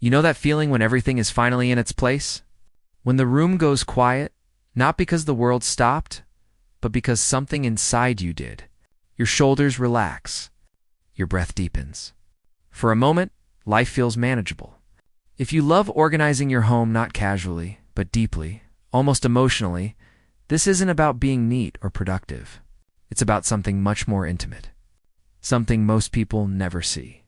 You know that feeling when everything is finally in its place? When the room goes quiet, not because the world stopped, but because something inside you did. Your shoulders relax. Your breath deepens. For a moment, life feels manageable. If you love organizing your home not casually, but deeply, almost emotionally, this isn't about being neat or productive. It's about something much more intimate. Something most people never see.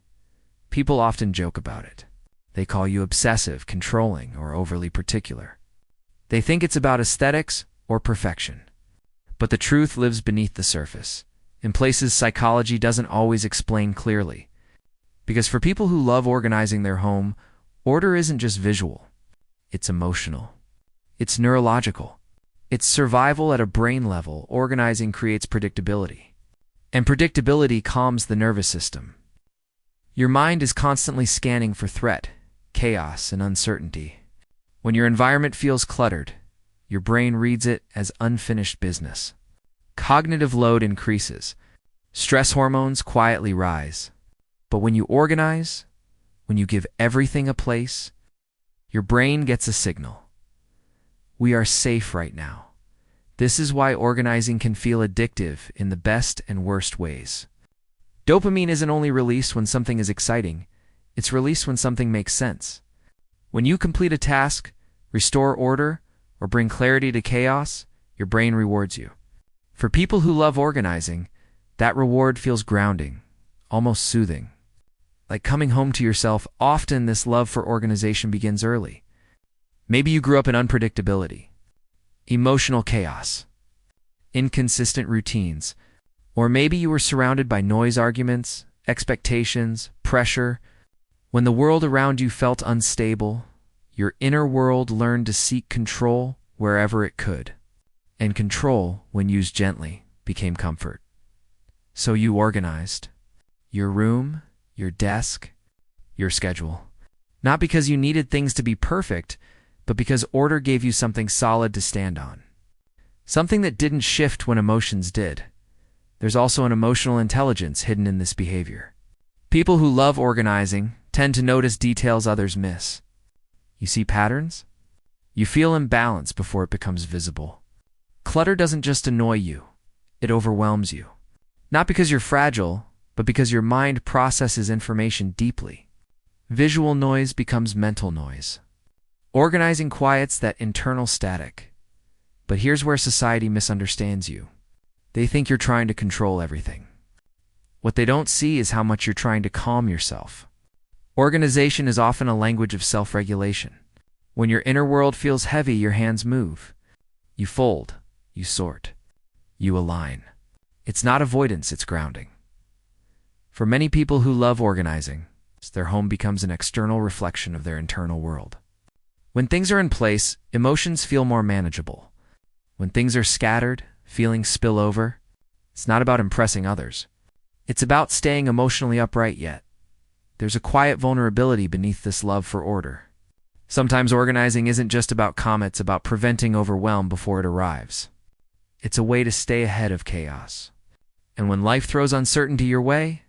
People often joke about it. They call you obsessive, controlling, or overly particular. They think it's about aesthetics or perfection. But the truth lives beneath the surface, in places psychology doesn't always explain clearly. Because for people who love organizing their home, order isn't just visual. It's emotional. It's neurological. It's survival at a brain level. Organizing creates predictability. And predictability calms the nervous system. Your mind is constantly scanning for threat, chaos, and uncertainty. When your environment feels cluttered, your brain reads it as unfinished business. Cognitive load increases. Stress hormones quietly rise. But when you organize, when you give everything a place, your brain gets a signal. We are safe right now. This is why organizing can feel addictive in the best and worst ways. Dopamine isn't only released when something is exciting, it's released when something makes sense. When you complete a task, restore order, or bring clarity to chaos, your brain rewards you. For people who love organizing, that reward feels grounding, almost soothing. Like coming home to yourself, often this love for organization begins early. Maybe you grew up in unpredictability, emotional chaos, inconsistent routines, or maybe you were surrounded by noise, arguments, expectations, pressure. When the world around you felt unstable, your inner world learned to seek control wherever it could. And control, when used gently, became comfort. So you organized your room, your desk, your schedule. Not because you needed things to be perfect, but because order gave you something solid to stand on. Something that didn't shift when emotions did. There's also an emotional intelligence hidden in this behavior. People who love organizing tend to notice details others miss. You see patterns? You feel imbalance before it becomes visible. Clutter doesn't just annoy you, it overwhelms you. Not because you're fragile, but because your mind processes information deeply. Visual noise becomes mental noise. Organizing quiets that internal static. But here's where society misunderstands you. They think you're trying to control everything. What they don't see is how much you're trying to calm yourself. Organization is often a language of self-regulation. When your inner world feels heavy, your hands move. You fold, you sort, you align. It's not avoidance, it's grounding. For many people who love organizing, their home becomes an external reflection of their internal world. When things are in place, emotions feel more manageable. When things are scattered, feelings spill over. It's not about impressing others. It's about staying emotionally upright yet. There's a quiet vulnerability beneath this love for order. Sometimes organizing isn't just about calm, it's about preventing overwhelm before it arrives. It's a way to stay ahead of chaos. And when life throws uncertainty your way,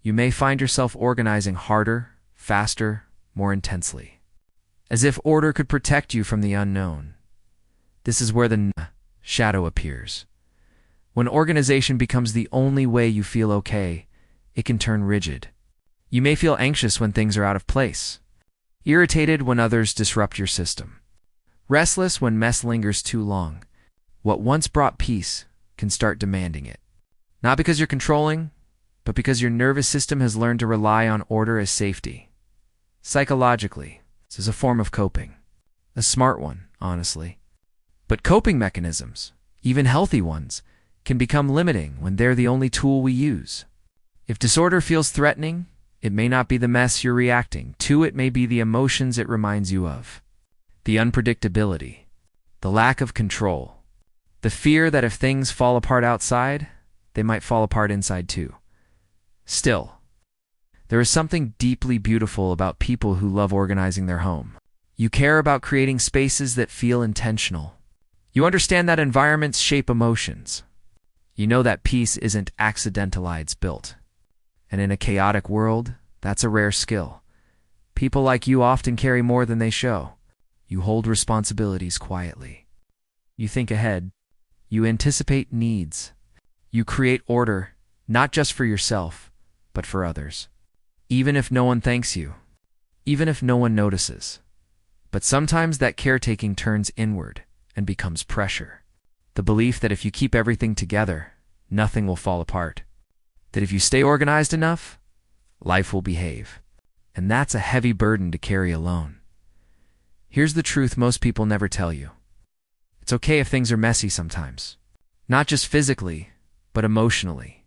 you may find yourself organizing harder, faster, more intensely. As if order could protect you from the unknown. This is where the shadow appears. When organization becomes the only way you feel okay, it can turn rigid. You may feel anxious when things are out of place, irritated when others disrupt your system, restless when mess lingers too long. What once brought peace can start demanding it. Not because you're controlling, but because your nervous system has learned to rely on order as safety. Psychologically, this is a form of coping. A smart one, honestly. But coping mechanisms, even healthy ones, can become limiting when they're the only tool we use. If disorder feels threatening, it may not be the mess you're reacting to, it may be the emotions it reminds you of. The unpredictability, the lack of control, the fear that if things fall apart outside, they might fall apart inside too. Still, there is something deeply beautiful about people who love organizing their home. You care about creating spaces that feel intentional. You understand that environments shape emotions. You know that peace isn't accidentally built. And in a chaotic world, that's a rare skill. People like you often carry more than they show. You hold responsibilities quietly. You think ahead. You anticipate needs. You create order, not just for yourself, but for others. Even if no one thanks you. Even if no one notices. But sometimes that caretaking turns inward and becomes pressure. The belief that if you keep everything together, nothing will fall apart. That if you stay organized enough, life will behave. And that's a heavy burden to carry alone. Here's the truth most people never tell you. It's okay if things are messy sometimes. Not just physically, but emotionally.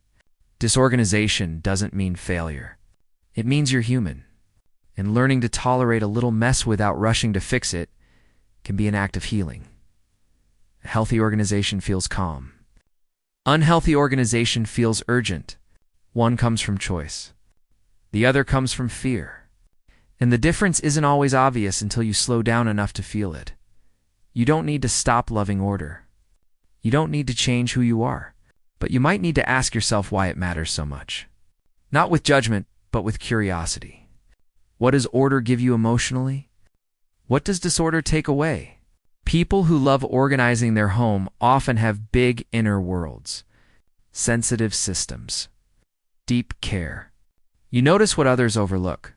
Disorganization doesn't mean failure. It means you're human. And learning to tolerate a little mess without rushing to fix it can be an act of healing. A healthy organization feels calm. Unhealthy organization feels urgent. One comes from choice. The other comes from fear. And the difference isn't always obvious until you slow down enough to feel it. You don't need to stop loving order. You don't need to change who you are. But you might need to ask yourself why it matters so much. Not with judgment, but with curiosity. What does order give you emotionally? What does disorder take away? People who love organizing their home often have big inner worlds, sensitive systems, deep care. You notice what others overlook.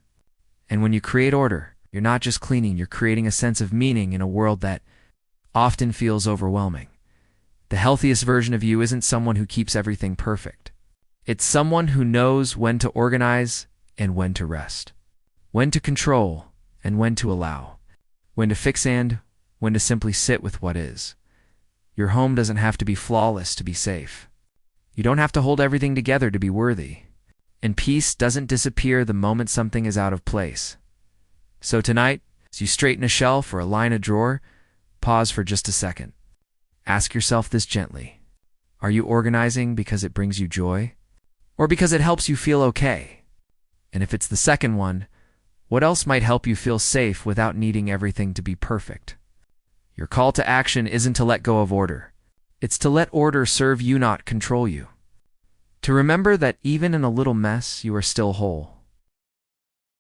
And when you create order, you're not just cleaning, you're creating a sense of meaning in a world that often feels overwhelming. The healthiest version of you isn't someone who keeps everything perfect. It's someone who knows when to organize and when to rest. When to control and when to allow. When to fix and when to simply sit with what is. Your home doesn't have to be flawless to be safe. You don't have to hold everything together to be worthy. And peace doesn't disappear the moment something is out of place. So tonight, as you straighten a shelf or align a drawer, pause for just a second. Ask yourself this gently. Are you organizing because it brings you joy? Or because it helps you feel okay? And if it's the second one, what else might help you feel safe without needing everything to be perfect? Your call to action isn't to let go of order. It's to let order serve you, not control you. To remember that even in a little mess, you are still whole.